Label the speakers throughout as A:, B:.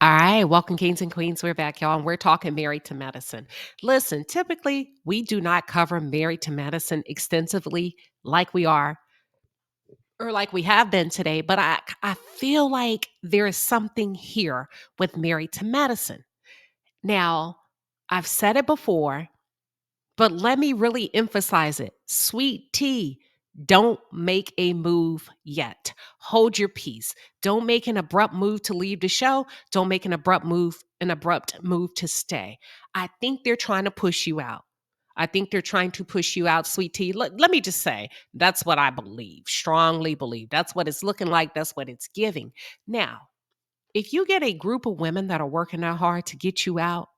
A: All right, welcome, kings and queens. We're back, y'all, and we're talking married to medicine. Listen, typically, we do not cover married to medicine extensively like we are or like we have been today, but I feel like there is something here with married to medicine. Now, I've said it before, but let me really emphasize it. Sweet tea, don't make a move yet. Hold your peace. Don't make an abrupt move to leave the show. Don't make an abrupt move to stay. I think they're trying to push you out. I think they're trying to push you out, sweet tea. Let me just say, that's what I believe, strongly believe. That's what it's looking like. That's what it's giving. Now, if you get a group of women that are working that hard to get you out,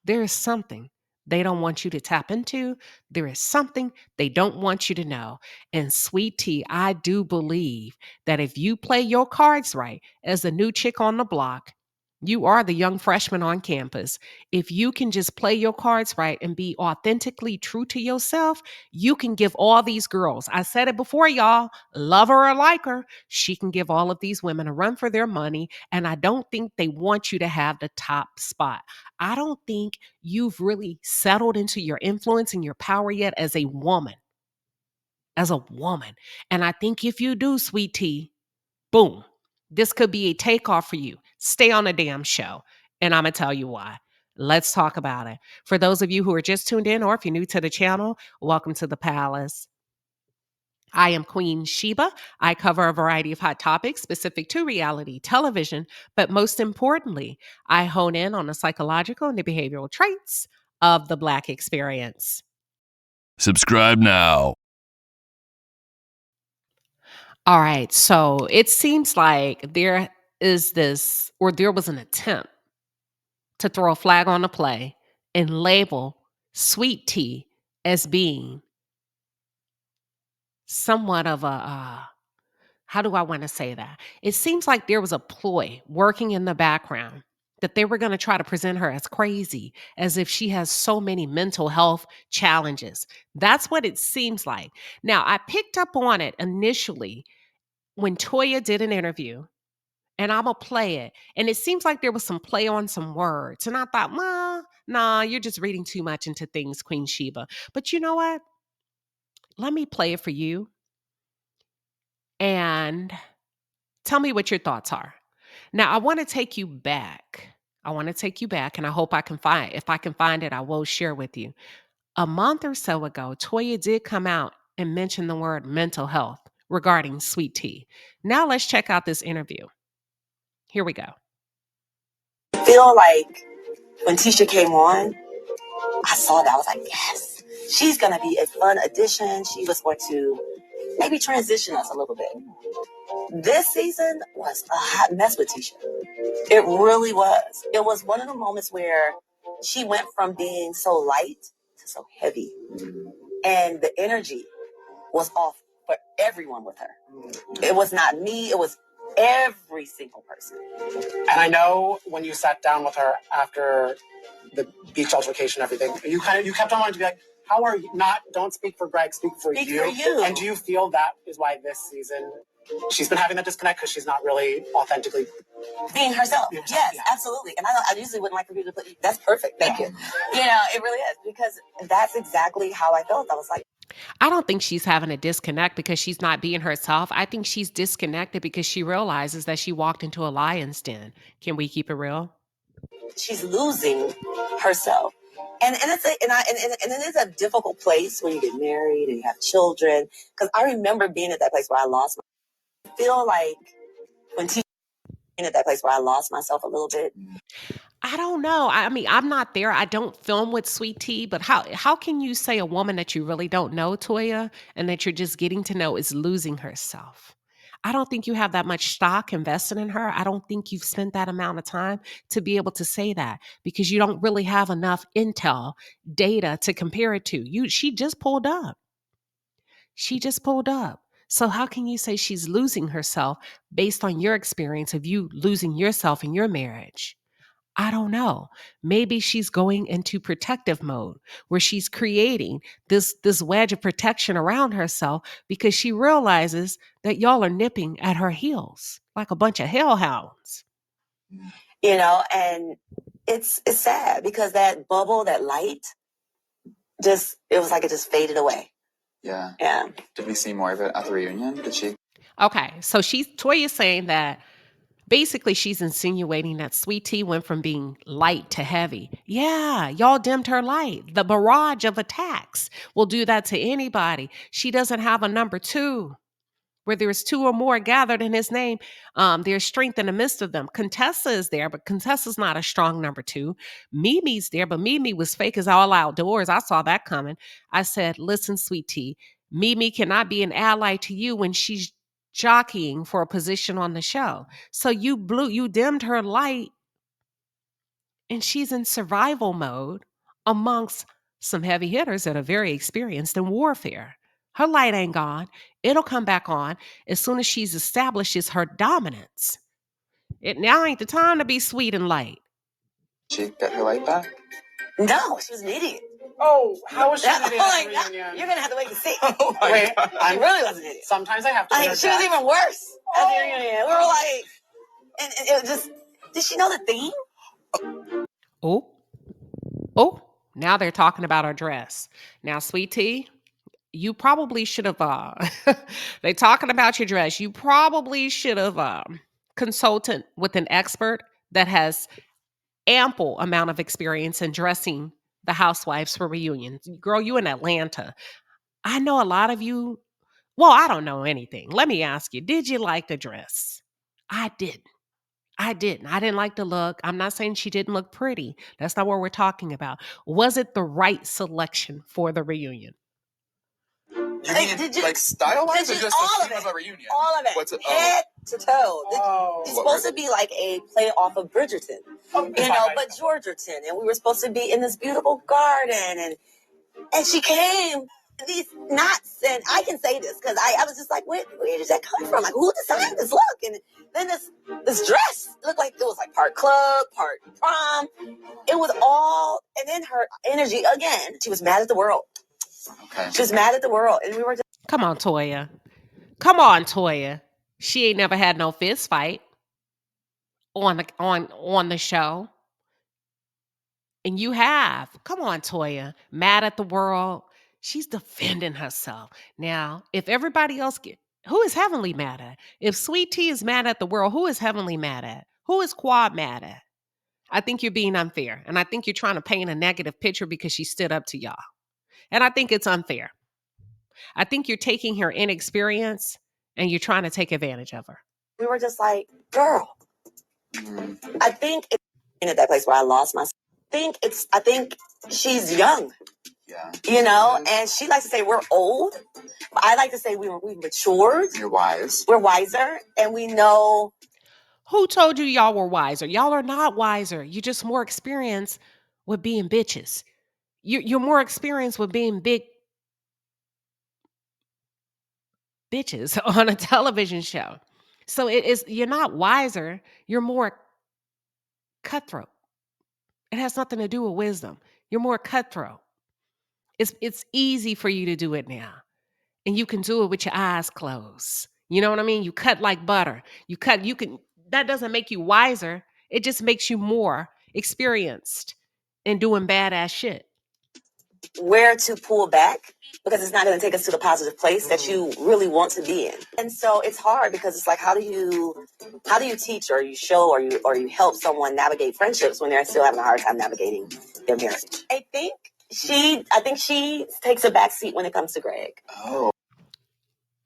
A: there is something they don't want you to tap into. There is something they don't want you to know. And sweet tea, I do believe that if you play your cards right as a new chick on the block, you are the young freshman on campus. If you can just play your cards right and be authentically true to yourself, you can give all these girls, I said it before, y'all, love her or like her, she can give all of these women a run for their money. And I don't think they want you to have the top spot. I don't think you've really settled into your influence and your power yet as a woman, as a woman. And I think if you do, sweet tea, boom, this could be a takeoff for you. Stay on the damn show. And I'm going to tell you why. Let's talk about it. For those of you who are just tuned in, or if you're new to the channel, welcome to the palace. I am Queen Sheba. I cover a variety of hot topics specific to reality television, but most importantly, I hone in on the psychological and the behavioral traits of the Black experience.
B: Subscribe now.
A: All right, so it seems like there was an attempt to throw a flag on the play and label sweet tea as being somewhat of a how do I want to say that? It seems like there was a ploy working in the background that they were going to try to present her as crazy, as if she has so many mental health challenges. That's what it seems like. Now, I picked up on it initially when Toya did an interview, and I'm going to play it. And it seems like there was some play on some words. And I thought, nah, you're just reading too much into things, Queen Sheba. But you know what? Let me play it for you. And tell me what your thoughts are. Now, I want to take you back. And I hope if I can find it, I will share with you. A month or so ago, Toya did come out and mention the word mental health regarding sweet tea. Now, let's check out this interview. Here we go.
C: I feel like when Tisha came on, I saw that. I was like, yes, she's going to be a fun addition. She was going to maybe transition us a little bit. This season was a hot mess with Tisha. It really was. It was one of the moments where she went from being so light to so heavy. And the energy was off for everyone with her. It was not me. It was every single person.
D: And I know when you sat down with her after the beach altercation and everything, you kept on wanting to be like, how are you don't speak for Greg, speak for you. And do you feel that is why this season she's been having that disconnect because she's not really authentically
C: being herself? Yes, yeah. Absolutely. And I usually wouldn't like for people to put, that's perfect. Thank you. It really is, because that's exactly how I felt. I was like,
A: I don't think she's having a disconnect because she's not being herself. I think she's disconnected because she realizes that she walked into a lion's den. Can we keep it real?
C: She's losing herself. And it is a difficult place when you get married and you have children. Because I remember being at that place where I feel like when being at that place where I lost myself a little bit.
A: I don't know. I mean, I'm not there. I don't film with Sweet Tea, but how can you say a woman that you really don't know, Toya, and that you're just getting to know is losing herself? I don't think you have that much stock invested in her. I don't think you've spent that amount of time to be able to say that because you don't really have enough intel, data to compare it to. She just pulled up. She just pulled up. So how can you say she's losing herself based on your experience of you losing yourself in your marriage? I don't know. Maybe she's going into protective mode where she's creating this wedge of protection around herself because she realizes that y'all are nipping at her heels like a bunch of hellhounds.
C: and it's sad because that bubble, that light, it was like it just faded away.
E: Yeah.
C: Yeah.
E: Did we see more of it at the reunion? Did she?
A: Okay, so Toya's saying that basically she's insinuating that Sweet Tea went from being light to heavy. Yeah, y'all dimmed her light. The barrage of attacks will do that to anybody. She doesn't have a number two. Where there's two or more gathered in his name, there's strength in the midst of them. Contessa is there, but Contessa's not a strong number two. Mimi's there, but Mimi was fake as all outdoors. I saw that coming. I said, listen, Sweet Tea, Mimi cannot be an ally to you when she's jockeying for a position on the show. So you dimmed her light, and she's in survival mode amongst some heavy hitters that are very experienced in warfare. Her light ain't gone. It'll come back on as soon as she's establishes her dominance. It now ain't the time to be sweet and light.
E: She get her light back?
C: No, she was an idiot.
D: Oh, how was she an idiot at the
C: God,
D: reunion?
C: you're gonna have to wait and see.
E: Oh my
D: Wait,
E: God.
C: I really was an idiot.
D: Sometimes I have to
C: She
D: interject.
C: was even worse at the reunion. We were like, and it was just, did she know the theme?
A: Oh, now they're talking about her dress. Now, Sweet Tea, you probably should have, they talking about your dress. You probably should have consulted with an expert that has ample amount of experience in dressing the housewives for reunions. Girl, you in Atlanta. I know a lot of you. Well, I don't know anything. Let me ask you, did you like the dress? I didn't. I didn't. I didn't like the look. I'm not saying she didn't look pretty. That's not what we're talking about. Was it the right selection for the reunion?
E: You mean like style-wise or just the theme of a reunion?
C: All of it.
E: What's it?
C: Head to toe. It's
E: What
C: supposed to be like a play off of Bridgerton, but Georgerton. And we were supposed to be in this beautiful garden. And she came, these knots. And I can say this because I was just like, where did that come from? Like, who designed this look? And then this dress looked like it was like part club, part prom. It was all, and then her energy again. She was mad at the world.
E: Okay.
C: She was mad at the world. And we were just,
A: Come on, Toya. Come on, Toya. She ain't never had no fist fight on the show. And you have. Come on, Toya. Mad at the world. She's defending herself. Now, if everybody else who is Heavenly mad at? If Sweet Tea is mad at the world, who is Heavenly mad at? Who is Quad mad at? I think you're being unfair. And I think you're trying to paint a negative picture because she stood up to y'all. And I think it's unfair. I think you're taking her inexperience and you're trying to take advantage of her.
C: we were just like, girl. I think it's at that place where I lost myself. I think she's young.
E: Yeah.
C: And she likes to say we're old. I like to say we've matured.
E: You're wise.
C: We're wiser, and we know.
A: Who told you y'all were wiser? Y'all are not wiser. You're just more experienced with being bitches. You're more experienced with being big bitches on a television show. So you're not wiser. You're more cutthroat. It has nothing to do with wisdom. You're more cutthroat. It's easy for you to do it now. And you can do it with your eyes closed. You know what I mean? You cut like butter. That doesn't make you wiser. It just makes you more experienced in doing badass shit.
C: Where to pull back because it's not going to take us to the positive place that you really want to be in. And so it's hard because it's like, how do you teach or you show or you help someone navigate friendships when they're still having a hard time navigating their marriage? I think she takes a back seat when it comes to Greg.
E: Oh.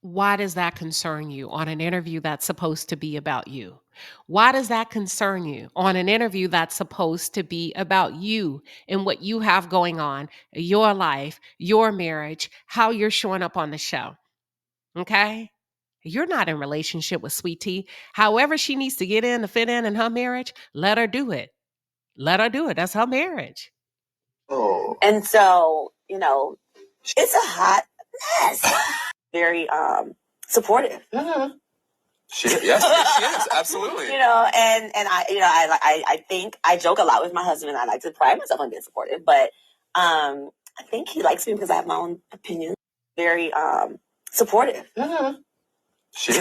A: Why does that concern you on an interview that's supposed to be about you? Why does that concern you on an interview that's supposed to be about you and what you have going on, your life, your marriage, how you're showing up on the show? Okay? You're not in relationship with Sweet Tea. However she needs to get in to fit in her marriage, let her do it. Let her do it. That's her marriage.
E: Oh.
C: And so, it's a hot mess. Very supportive. Mm-hmm.
E: Yes, she is. Absolutely.
C: And I think I joke a lot with my husband and I like to pride myself on being supportive, but I think he likes me because I have my own opinion. Very supportive. Mm-hmm.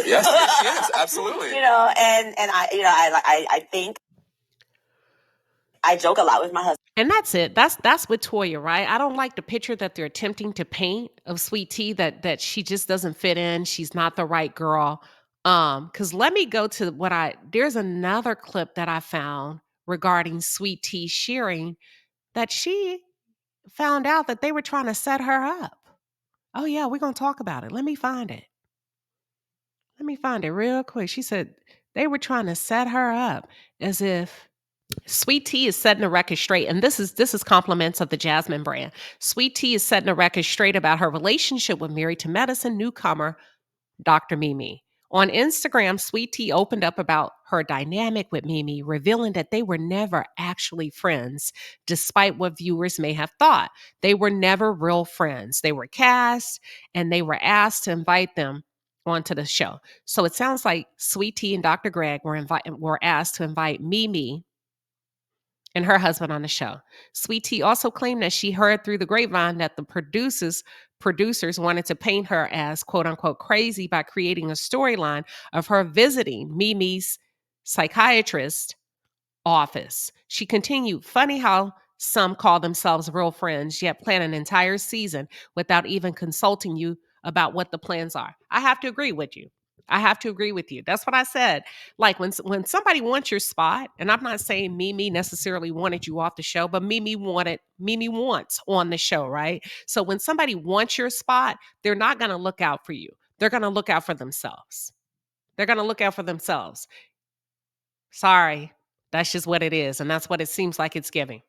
E: Yes, she is. Absolutely.
C: And I think. I joke a lot with my husband.
A: And that's it. That's with Toya, right? I don't like the picture that they're attempting to paint of Sweet Tea, that she just doesn't fit in. She's not the right girl. Because let me go to there's another clip that I found regarding Sweet Tea sharing that she found out that they were trying to set her up. Oh yeah, we're gonna talk about it. Let me find it. Let me find it real quick. She said they were trying to set her up as if Sweet Tea is setting the record straight, and this is compliments of the Jasmine brand. Sweet Tea is setting the record straight about her relationship with Married to Medicine newcomer Dr. Mimi. On Instagram, Sweet Tea opened up about her dynamic with Mimi, revealing that they were never actually friends, despite what viewers may have thought. They were never real friends. They were cast, and they were asked to invite them onto the show. So it sounds like Sweet Tea and Dr. Greg were asked to invite Mimi and her husband on the show. Sweet Tea also claimed that she heard through the grapevine that the producers wanted to paint her as quote unquote crazy by creating a storyline of her visiting Mimi's psychiatrist office. She continued, funny how some call themselves real friends, yet plan an entire season without even consulting you about what the plans are. I have to agree with you. I have to agree with you. That's what I said. Like when somebody wants your spot, and I'm not saying Mimi necessarily wanted you off the show, but Mimi wants on the show, right? So when somebody wants your spot, they're not going to look out for you. They're going to look out for themselves. They're going to look out for themselves. Sorry, that's just what it is. And that's what it seems like it's giving.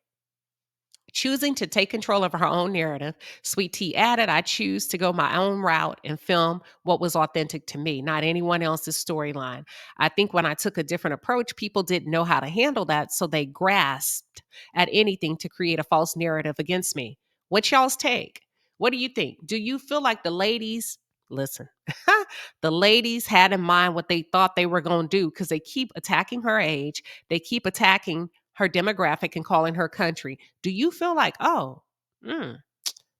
A: Choosing to take control of her own narrative, Sweet Tea added, I choose to go my own route and film what was authentic to me, not anyone else's storyline. I think when I took a different approach, people didn't know how to handle that, so they grasped at anything to create a false narrative against me. What's y'all's take? What do you think? Do you feel like the ladies, listen, the ladies had in mind what they thought they were going to do because they keep attacking her age, they keep attacking her demographic and calling her country? Do you feel like,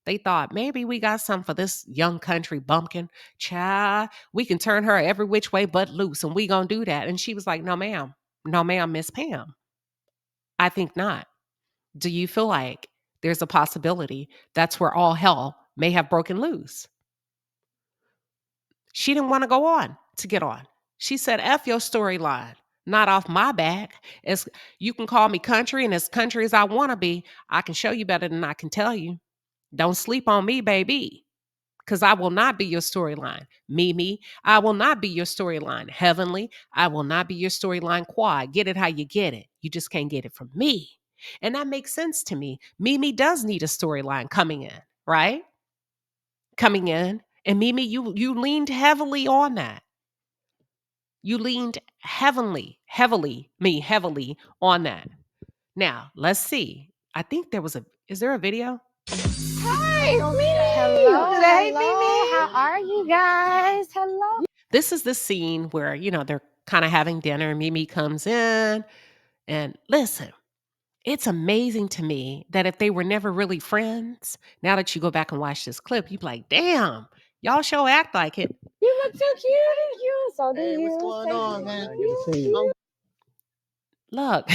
A: they thought maybe we got something for this young country bumpkin? Child, we can turn her every which way but loose, and we gonna do that. And she was like, no, ma'am. No, ma'am, Miss Pam. I think not. Do you feel like there's a possibility that's where all hell may have broken loose? She didn't want to go on to get on. She said, F your storyline. Not off my back. As you can call me country, and as country as I want to be, I can show you better than I can tell you. Don't sleep on me, baby, because I will not be your storyline. Mimi, I will not be your storyline. Heavenly, I will not be your storyline. Quad, get it how you get it. You just can't get it from me. And that makes sense to me. Mimi does need a storyline coming in, right? Coming in. And Mimi, you leaned heavily on that. You leaned heavily on that. Now, let's see. I think is there a video?
F: Hi, Mimi.
G: Hello.
F: Hey,
G: Hello.
F: Mimi.
G: How are you guys? Hello.
A: This is the scene where, they're kind of having dinner. Mimi comes in, and listen, it's amazing to me that if they were never really friends, now that you go back and watch this clip, you'd be like, damn, y'all show act like it.
G: You look so cute. You so do
E: Hey,
G: you.
E: what's going on, man?
A: Look.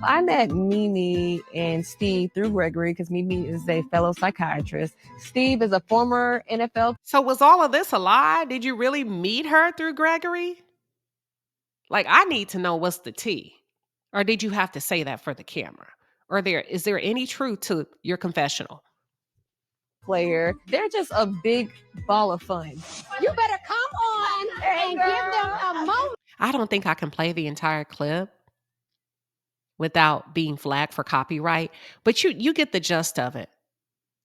F: I met Mimi and Steve through Gregory because Mimi is a fellow psychiatrist. Steve is a former NFL.
A: So was all of this a lie? Did you really meet her through Gregory? Like, I need to know what's the tea. Or did you have to say that for the camera? Or is there any truth to your confessional?
F: Player. They're just a big ball of fun.
G: You better come on and give them a moment.
A: I don't think I can play the entire clip without being flagged for copyright, but you get the gist of it.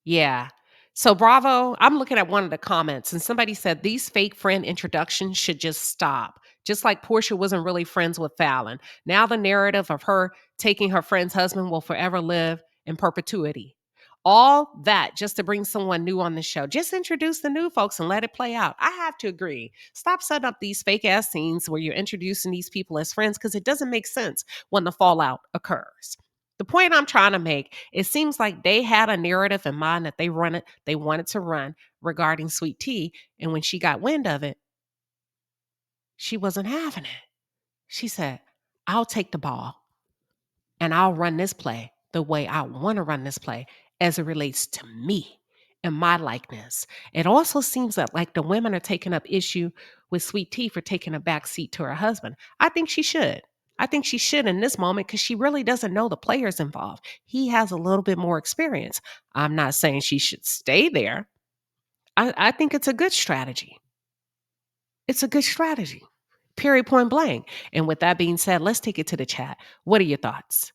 A: Yeah. So Bravo, I'm looking at one of the comments, and somebody said these fake friend introductions should just stop. Just like Portia wasn't really friends with Fallon. Now the narrative of her taking her friend's husband will forever live in perpetuity. All that just to bring someone new on the show. Just introduce the new folks and let it play out. I have to agree. Stop setting up these fake ass scenes where you're introducing these people as friends, because it doesn't make sense when the fallout occurs. The point I'm trying to make, it seems like they had a narrative in mind that they wanted to run regarding Sweet Tea. And when she got wind of it, she wasn't having it. She said, I'll take the ball. and I'll run this play the way I want to run this play as it relates to me and my likeness. It also seems that like the women are taking up issue with Sweet Tea for taking a back seat to her husband. I think she should. I think she should in this moment because she really doesn't know the players involved. He has a little bit more experience. I'm not saying she should stay there. I think it's a good strategy. It's a good strategy. Period, point blank. And with that being said, let's take it to the chat. What are your thoughts?